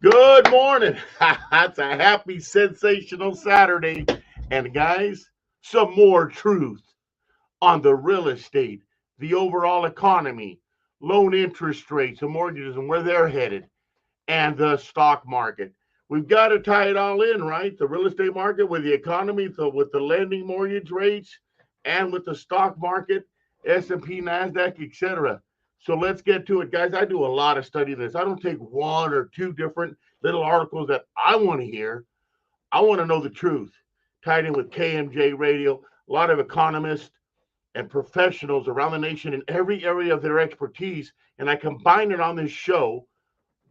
Good morning. It's a happy, sensational Saturday. And guys, some more truth on the real estate, the overall economy, loan interest rates, and mortgages, and where they're headed, and the stock market. We've got to tie it all in, right? The real estate market with the economy, with the lending mortgage rates, and with the stock market, S&P, NASDAQ, etc. So let's get to it, guys. I do a lot of study of this. I don't take one or two different little articles that I want to hear. I want to know the truth. Tied in with KMJ Radio, a lot of economists and professionals around the nation in every area of their expertise, and I combine it on this show.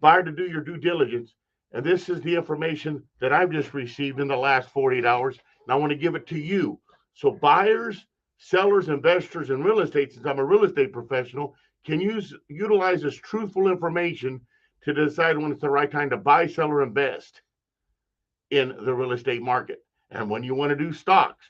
Buyer, to do your due diligence. And this is the information that I've just received in the last 48 hours, and I want to give it to you. So buyers, sellers, investors in real estate, since I'm a real estate professional, can utilize this truthful information to decide when it's the right time to buy, sell, or invest in the real estate market. And when you want to do stocks,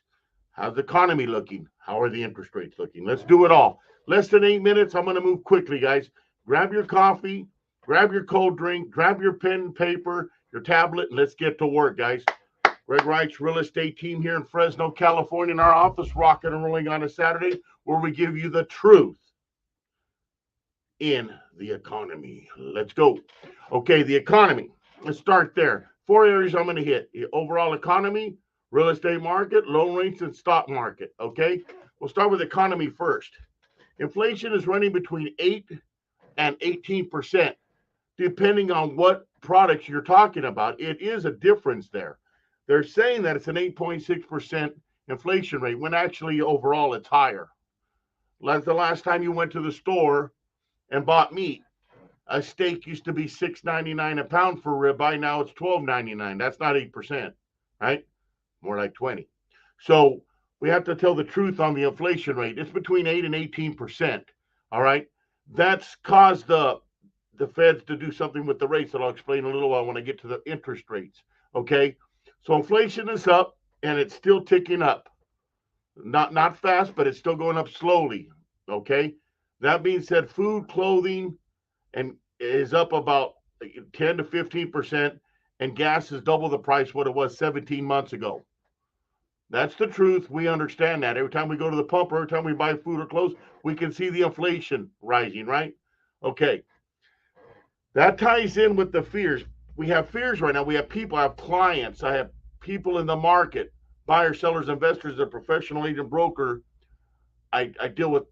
how's the economy looking? How are the interest rates looking? Let's do it all. Less than 8 minutes. I'm going to move quickly, guys. Grab your coffee, grab your cold drink, grab your pen and paper, your tablet, and let's get to work, guys. Greg Reitz real estate team here in Fresno, California, in our office, rocking and rolling on a Saturday, where we give you the truth in the economy. Let's go. Okay, the economy. Let's start there. 4 areas I'm going to hit: the overall economy, real estate market, loan rates, and stock market. Okay, we'll start with economy first. Inflation is running between 8 and 18%, depending on what products you're talking about. It is a difference there. They're saying that it's an 8.6% inflation rate, when actually overall it's higher. Like the last time you went to the store and bought meat, a steak used to be $6.99 a pound for ribeye. Now it's $12.99. That's not 8%, right? More like 20. So we have to tell the truth on the inflation rate. It's between 8 and 18%. All right. That's caused the feds to do something with the rates that I'll explain in a little while when I get to the interest rates. Okay. So inflation is up and it's still ticking up. Not fast, but it's still going up slowly. Okay. That being said, food, clothing, and is up about 10 to 15%, and gas is double the price what it was 17 months ago. That's the truth. We understand that. Every time we go to the pump, every time we buy food or clothes, we can see the inflation rising, right? Okay. That ties in with the fears. We have fears right now. We have people, I have clients, I have people in the market, buyers, sellers, investors, a professional agent, broker. I deal with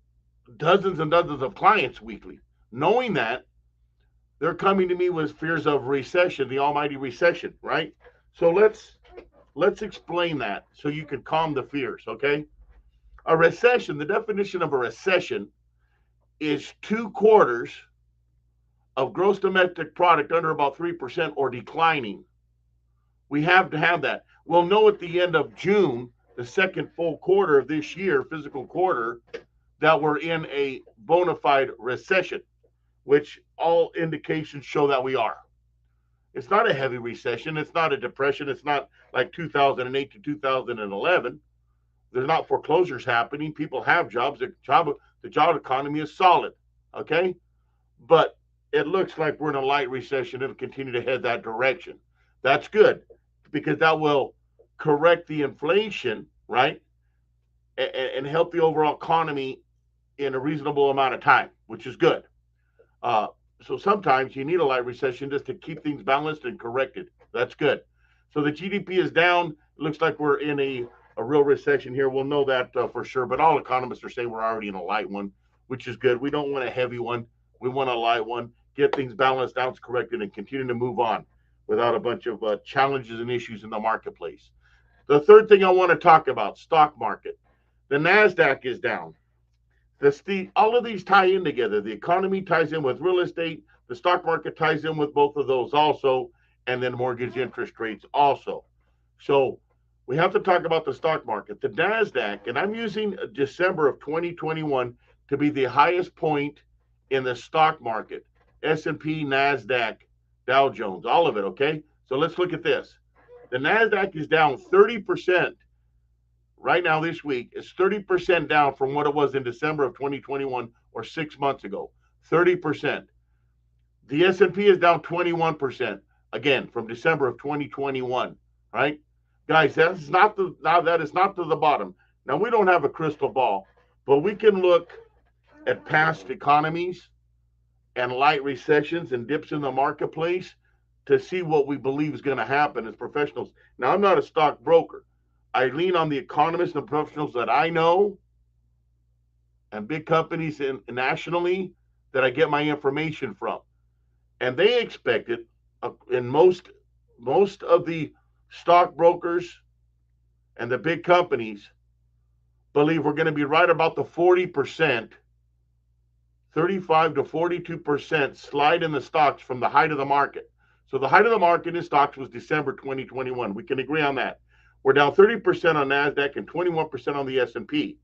dozens and dozens of clients weekly. Knowing that, they're coming to me with fears of recession, the almighty recession, right? So let's explain that so you can calm the fears, okay? A recession, the definition of a recession is 2 quarters of gross domestic product under about 3% or declining. We have to have that. We'll know at the end of June, the second full quarter of this year, physical quarter, that we're in a bona fide recession, which all indications show that we are. It's not a heavy recession. It's not a depression. It's not like 2008 to 2011. There's not foreclosures happening. People have jobs. The job economy is solid, okay? But it looks like we're in a light recession. It'll continue to head that direction. That's good because that will correct the inflation, right? And help the overall economy in a reasonable amount of time, which is good. So sometimes you need a light recession just to keep things balanced and corrected. That's good. So the GDP is down. It looks like we're in a real recession here. We'll know that for sure. But all economists are saying we're already in a light one, which is good. We don't want a heavy one. We want a light one. Get things balanced out, corrected, and continue to move on without a bunch of challenges and issues in the marketplace. The third thing I want to talk about, stock market. The NASDAQ is down. All of these tie in together. The economy ties in with real estate. The stock market ties in with both of those also, and then mortgage interest rates also. So we have to talk about the stock market. The NASDAQ, and I'm using December of 2021 to be the highest point in the stock market. S&P, NASDAQ, Dow Jones, all of it, okay? So let's look at this. The NASDAQ is down 30%. Right now, this week, is 30% down from what it was in December of 2021 or 6 months ago. 30%. The S&P is down 21%. again from December of 2021, right? Guys, that is not to the bottom. Now we don't have a crystal ball, but we can look at past economies and light recessions and dips in the marketplace to see what we believe is going to happen as professionals. Now, I'm not a stockbroker. I lean on the economists and professionals that I know and big companies nationally that I get my information from. And they expect it, in most of the stockbrokers and the big companies believe we're going to be right about the 40%, 35 to 42% slide in the stocks from the height of the market. So the height of the market in stocks was December 2021. We can agree on that. We're down 30% on NASDAQ and 21% on the S&P.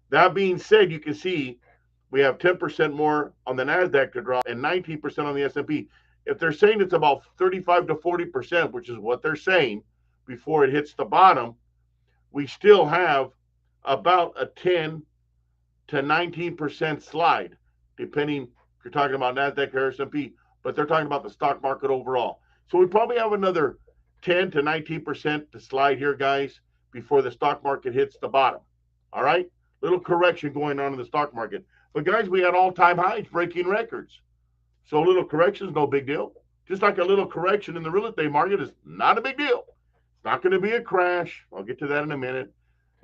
That being said, you can see we have 10% more on the NASDAQ to drop and 19% on the S&P. If they're saying it's about 35 to 40%, which is what they're saying before it hits the bottom, we still have about a 10 to 19% slide, depending if you're talking about NASDAQ or S&P, but they're talking about the stock market overall. So we probably have another 10 to 19% to slide here, guys, before the stock market hits the bottom. All right? Little correction going on in the stock market. But guys, we had all-time highs, breaking records. So a little correction is no big deal. Just like a little correction in the real estate market is not a big deal. It's not going to be a crash. I'll get to that in a minute.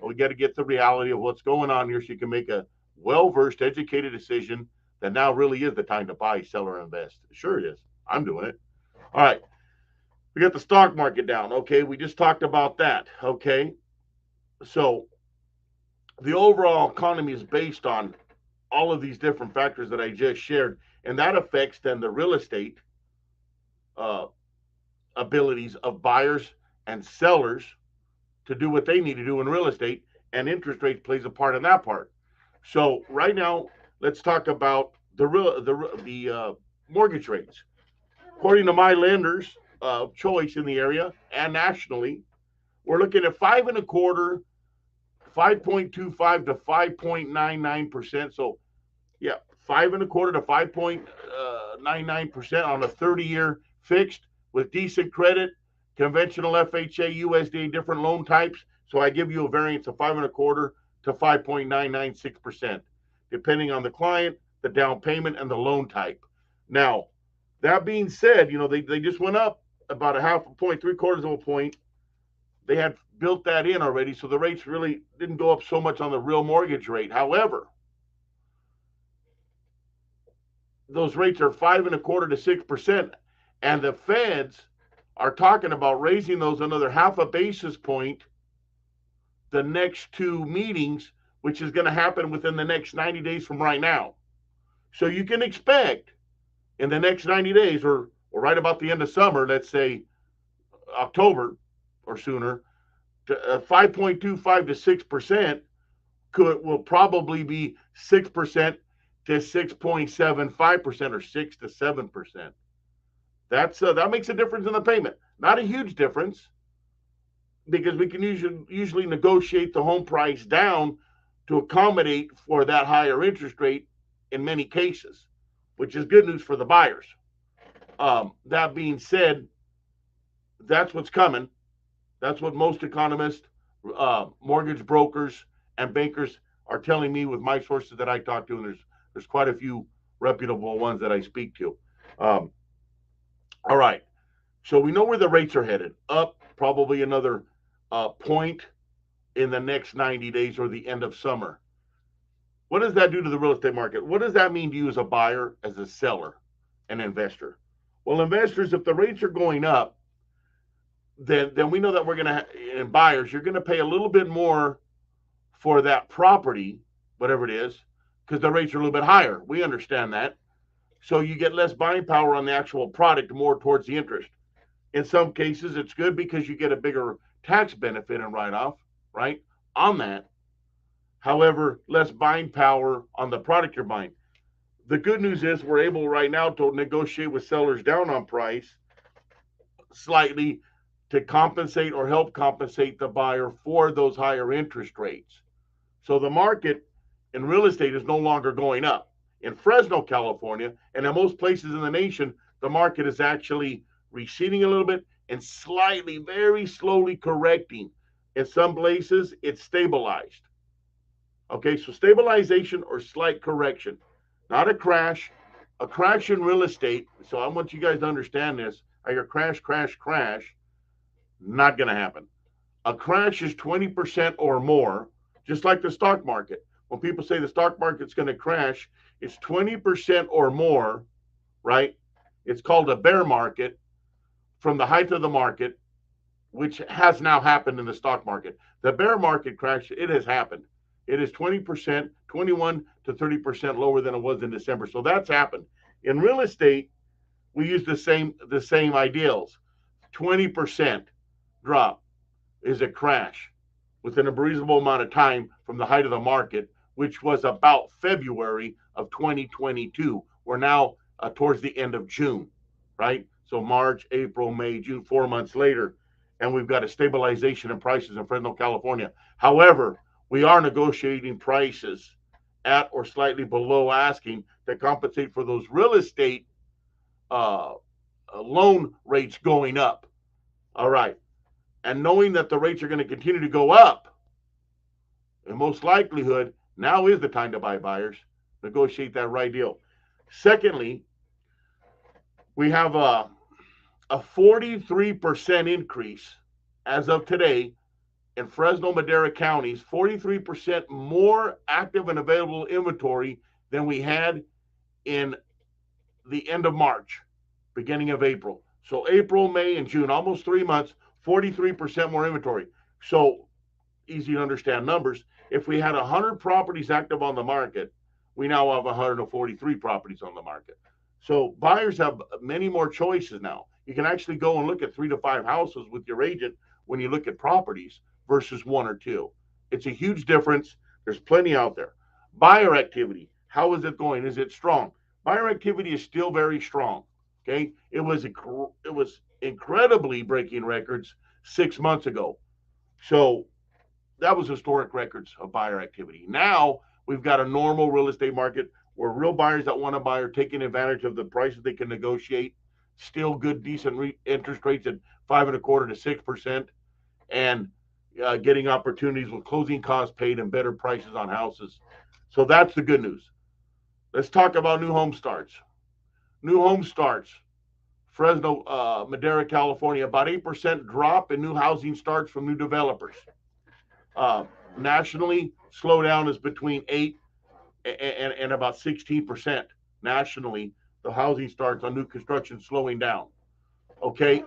We got to get the reality of what's going on here so you can make a well-versed, educated decision that now really is the time to buy, sell, or invest. Sure it is. I'm doing it. All right. We got the stock market down. Okay. We just talked about that. Okay. So the overall economy is based on all of these different factors that I just shared, and that affects then the real estate abilities of buyers and sellers to do what they need to do in real estate, and interest rates plays a part in that part. So right now, let's talk about the mortgage rates. According to my lenders of choice in the area and nationally, we're looking at 5.25, 5.25 to 5.99%. So, yeah, 5.25 to 5.99% on a 30-year fixed with decent credit, conventional FHA, USDA, different loan types. So I give you a variance of 5.25 to 5.996%, depending on the client, the down payment, and the loan type. Now, that being said, they just went up about a half a point, 3/4 of a point. They had built that in already, so the rates really didn't go up so much on the real mortgage rate. However, those rates are 5.25 to 6%, and the feds are talking about raising those another half a basis point the next two meetings, which is going to happen within the next 90 days from right now. So you can expect in the next 90 days or right about the end of summer, let's say October or sooner, 5.25 to 6% will probably be 6% to 6.75% or 6 to 7%. That makes a difference in the payment. Not a huge difference, because we can usually negotiate the home price down to accommodate for that higher interest rate in many cases, which is good news for the buyers. That being said, that's what's coming. That's what most economists, mortgage brokers, and bankers are telling me with my sources that I talk to, and there's quite a few reputable ones that I speak to. All right. So we know where the rates are headed. Up probably another point in the next 90 days or the end of summer. What does that do to the real estate market? What does that mean to you as a buyer, as a seller, an investor? Well, investors, if the rates are going up, then we know that we're going to, and buyers, you're going to pay a little bit more for that property, whatever it is, because the rates are a little bit higher. We understand that. So you get less buying power on the actual product, more towards the interest. In some cases, it's good because you get a bigger tax benefit and write-off, right, on that. However, less buying power on the product you're buying. The good news is we're able right now to negotiate with sellers down on price slightly to compensate or help compensate the buyer for those higher interest rates. So the market in real estate is no longer going up. In Fresno, California, and in most places in the nation, the market is actually receding a little bit, and slightly, very slowly correcting. In some places, it's stabilized. Okay, so stabilization or slight correction, not a crash. A crash in real estate, so I want you guys to understand this. I hear crash, crash, crash. Not going to happen. A crash is 20% or more, just like the stock market. When people say the stock market's going to crash, it's 20% or more, right? It's called a bear market from the height of the market, which has now happened in the stock market. The bear market crash, it has happened. It is 20%, 21 to 30% lower than it was in December. So that's happened. In real estate, we use the same ideals. 20% drop is a crash within a reasonable amount of time from the height of the market, which was about February of 2022. We're now towards the end of June, right? So March, April, May, June, 4 months later, and we've got a stabilization in prices in Fresno, California. However, we are negotiating prices at or slightly below asking to compensate for those real estate loan rates going up. All right. And knowing that the rates are going to continue to go up, in most likelihood, now is the time to buy, buyers. Negotiate that right deal. Secondly, we have a 43% increase as of today in Fresno, Madera counties, 43% more active and available inventory than we had in the end of March, beginning of April. So April, May, and June, almost 3 months, 43% more inventory. So easy to understand numbers. If we had 100 properties active on the market, we now have 143 properties on the market. So buyers have many more choices now. You can actually go and look at 3 to 5 houses with your agent when you look at properties versus 1 or 2. It's a huge difference. There's plenty out there. Buyer activity, how is it going? Is it strong? Buyer activity is still very strong. Okay, it was incredibly breaking records 6 months ago. So that was historic records of buyer activity. Now we've got a normal real estate market where real buyers that want to buy are taking advantage of the prices they can negotiate. Still good, decent interest rates at 5.25% to 6%, and getting opportunities with closing costs paid and better prices on houses. So that's the good news. Let's talk about new home starts. New home starts, Fresno, Madera, California, about 8% drop in new housing starts from new developers. Nationally, slowdown is between 8 and about 16%. Nationally, the housing starts on new construction slowing down. Okay,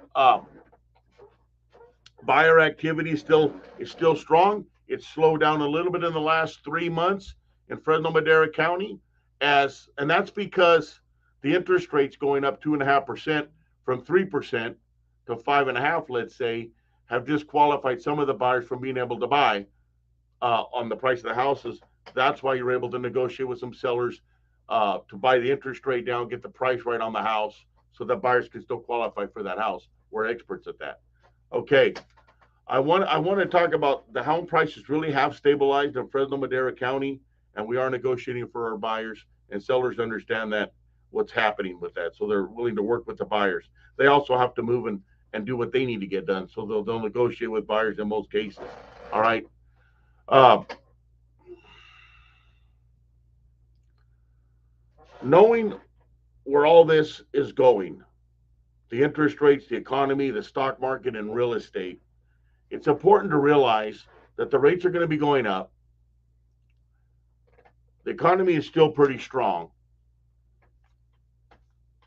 buyer activity is still strong. It's slowed down a little bit in the last 3 months in Fresno, Madera County, and that's because the interest rates going up 2.5% from 3% to 5.5%, let's say, have disqualified some of the buyers from being able to buy on the price of the houses. That's why you're able to negotiate with some sellers to buy the interest rate down, get the price right on the house, so that buyers can still qualify for that house. We're experts at that. Okay, I want to talk about the home prices really have stabilized in Fresno, Madera County, and we are negotiating for our buyers, and sellers understand that what's happening with that, so they're willing to work with the buyers. They also have to move and do what they need to get done, so they'll negotiate with buyers in most cases. All right. Knowing where all this is going, the interest rates, the economy, the stock market, and real estate, it's important to realize that the rates are going to be going up. The economy is still pretty strong,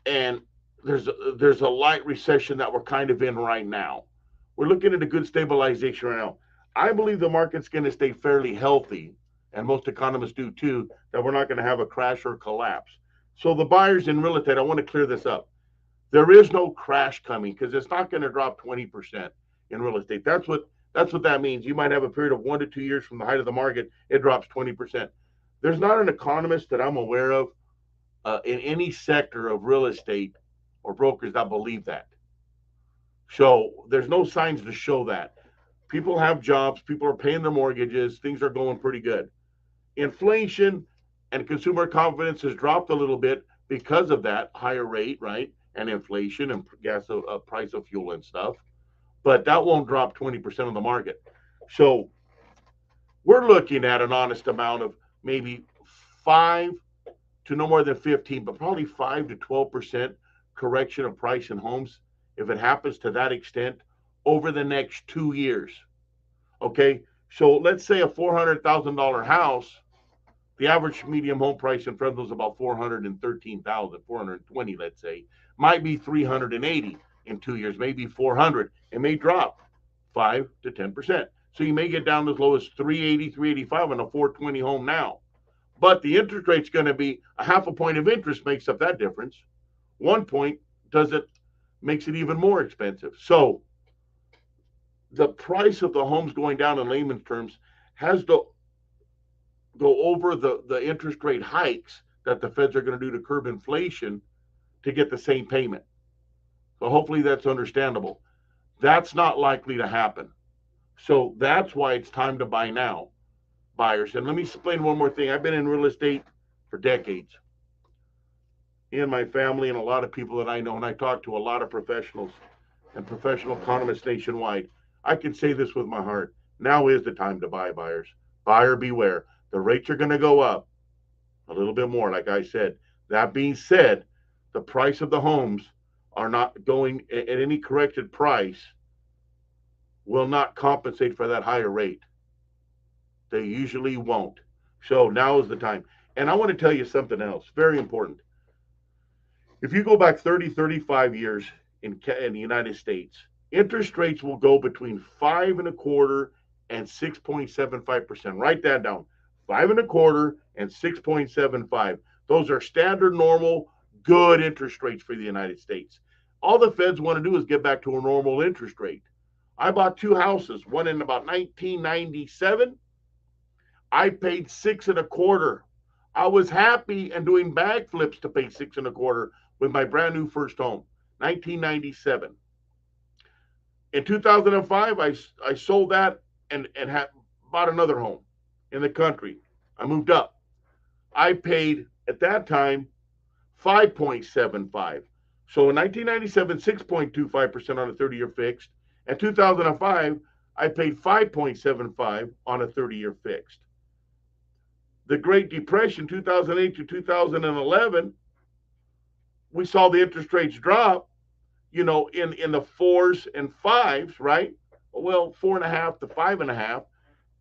and there's a light recession that we're kind of in right now. We're looking at a good stabilization right now. I believe the market's going to stay fairly healthy, and most economists do too, that we're not going to have a crash or collapse. So the buyers in real estate, I want to clear this up. There is no crash coming because it's not going to drop 20% in real estate. That's what that means. You might have a period of 1 to 2 years from the height of the market, it drops 20%. There's not an economist that I'm aware of in any sector of real estate or brokers that believe that. So there's no signs to show that. People have jobs, people are paying their mortgages, things are going pretty good. Inflation and consumer confidence has dropped a little bit because of that higher rate, right? and inflation and gas price of fuel and stuff. But that won't drop 20% of the market. So we're looking at an honest amount of maybe 5 to no more than 15, but probably 5 to 12% correction of price in homes if it happens to that extent over the next 2 years. Okay, so let's say a $400,000 house, the average medium home price in Fresno is about 413,000, 420, let's say, might be 380 in 2 years, maybe 400. It may drop 5 to 10%. So you may get down as low as 380, 385 on a 420 home now. But the interest rate's going to be a half a point of interest makes up that difference. 1 point makes it even more expensive. So the price of the homes going down in layman's terms has to go over the interest rate hikes that the feds are going to do to curb inflation to get the same payment. So hopefully that's understandable. That's not likely to happen. So that's why it's time to buy now, buyers. And let me explain one more thing. I've been in real estate for decades. In my family and a lot of people that I know, and I talk to a lot of professionals and professional economists nationwide, I can say this with my heart. Now is the time to buy, buyers. Buyer beware. The rates are going to go up a little bit more, like I said. That being said, the price of the homes are not going at any corrected price will not compensate for that higher rate. They usually won't. So now is the time. And I want to tell you something else, very important. If you go back 30, 35 years in the United States, interest rates will go between 5.25% and 6.75%. Write that down. 5.25% and 6.75%. Those are standard, normal, good interest rates for the United States. All the feds want to do is get back to a normal interest rate. I bought 2 houses, one in about 1997. I paid 6.25%. I was happy and doing backflips to pay 6.25% with my brand new first home, 1997. In 2005, I sold that and bought another home in the country. I moved up. I paid at that time 5.75. So in 1997, 6.25% on a 30-year fixed. In 2005, I paid 5.75 on a 30-year fixed. The Great Depression, 2008 to 2011, we saw the interest rates drop, in the 4s and 5s, right? Well, 4.5 to 5.5.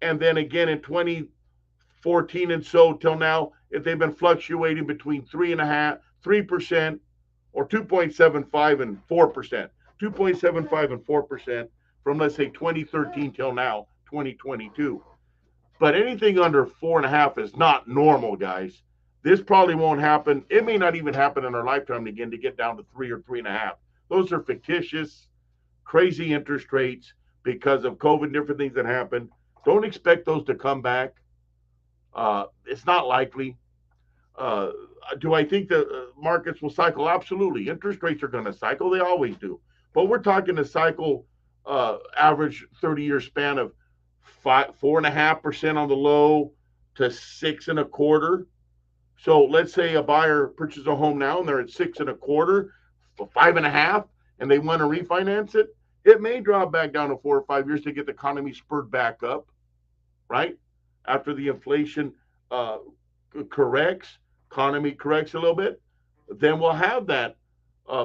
And then again in 2014 and so till now, if they've been fluctuating between 3% or 2.75 and 4%, 2.75 and 4% from, let's say, 2013 till now, 2022. But anything under 4.5 is not normal, guys. This probably won't happen. It may not even happen in our lifetime again to get down to 3 or 3.5. Those are fictitious, crazy interest rates because of COVID and different things that happen. Don't expect those to come back. It's not likely. Do I think the markets will cycle? Absolutely. Interest rates are going to cycle. They always do. But we're talking a cycle average 30-year span of 4.5% on the low to 6.25%. So let's say a buyer purchases a home now and they're at 6.25%, 5.5%, and they want to refinance it. It may drop back down to 4 or 5 years to get the economy spurred back up, right? After the inflation economy corrects a little bit, then we'll have that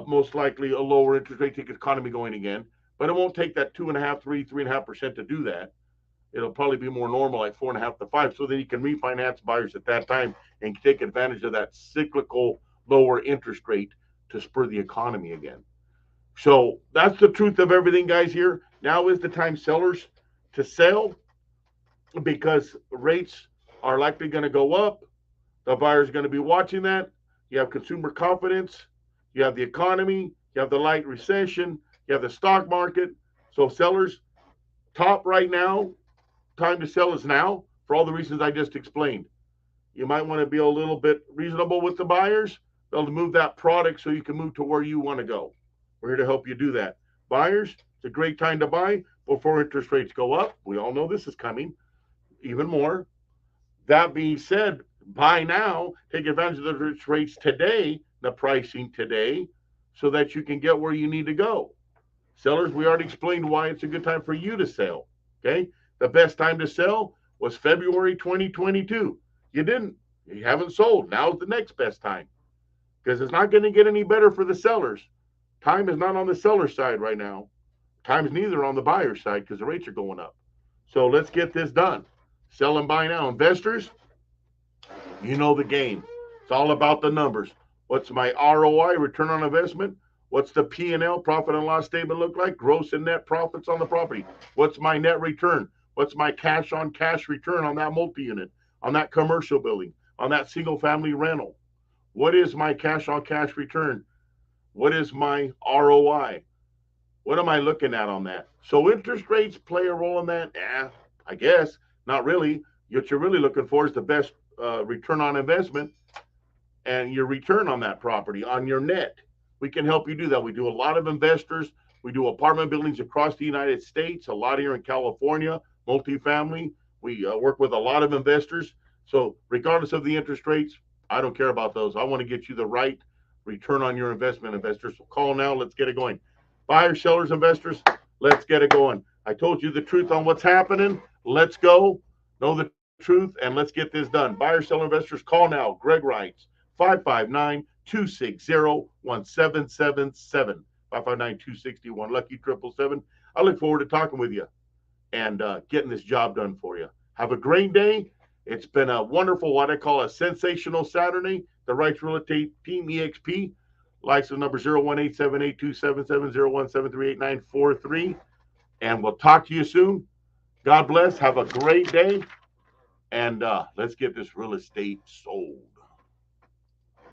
most likely a lower interest rate to get the economy going again. But it won't take that 2.5%, 3.5% to do that. It'll probably be more normal, like 4.5 to 5. So then you can refinance buyers at that time and take advantage of that cyclical lower interest rate to spur the economy again. So that's the truth of everything, guys. Here now is the time sellers to sell because rates are likely going to go up. The buyer's going to be watching that. You have consumer confidence. You have the economy. You have the light recession. You have the stock market. So sellers, top right now, time to sell is now for all the reasons I just explained. You might want to be a little bit reasonable with the buyers. They'll move that product so you can move to where you want to go. We're here to help you do that. Buyers, it's a great time to buy before interest rates go up. We all know this is coming even more. That being said, buy now, take advantage of the interest rates today, the pricing today, so that you can get where you need to go. Sellers, we already explained why it's a good time for you to sell. Okay. The best time to sell was February 2022. You haven't sold. Now's the next best time because it's not going to get any better for the sellers. Time is not on the seller side right now. Time's neither on the buyer side because the rates are going up. So let's get this done. Sell and buy now. Investors, you know the game. It's all about the numbers. What's my ROI, return on investment? What's the P&L, profit and loss statement look like? Gross and net profits on the property. What's my net return? What's my cash on cash return on that multi-unit, on that commercial building, on that single family rental? What is my cash on cash return? What is my ROI? What am I looking at on that? So interest rates play a role in that? I guess not really. What you're really looking for is the best return on investment and your return on that property, on your net. We can help you do that. We do a lot of investors. We do apartment buildings across the United States, a lot here in California, multifamily. We work with a lot of investors. So regardless of the interest rates, I don't care about those. I want to get you the right return on your investment, investors. So call now. Let's get it going. Buyers, sellers, investors, let's get it going. I told you the truth on what's happening. Let's go. Know the truth, and let's get this done. Buyers, sellers, investors, call now. Greg Reitz, 559-260-1777. 559-261, lucky 777. I look forward to talking with you and getting this job done for you. Have a great day. It's been a wonderful, what I call a sensational Saturday. The Reitz Real Estate Team, EXP. License number 01878277017388943. And we'll talk to you soon. God bless. Have a great day. And let's get this real estate sold.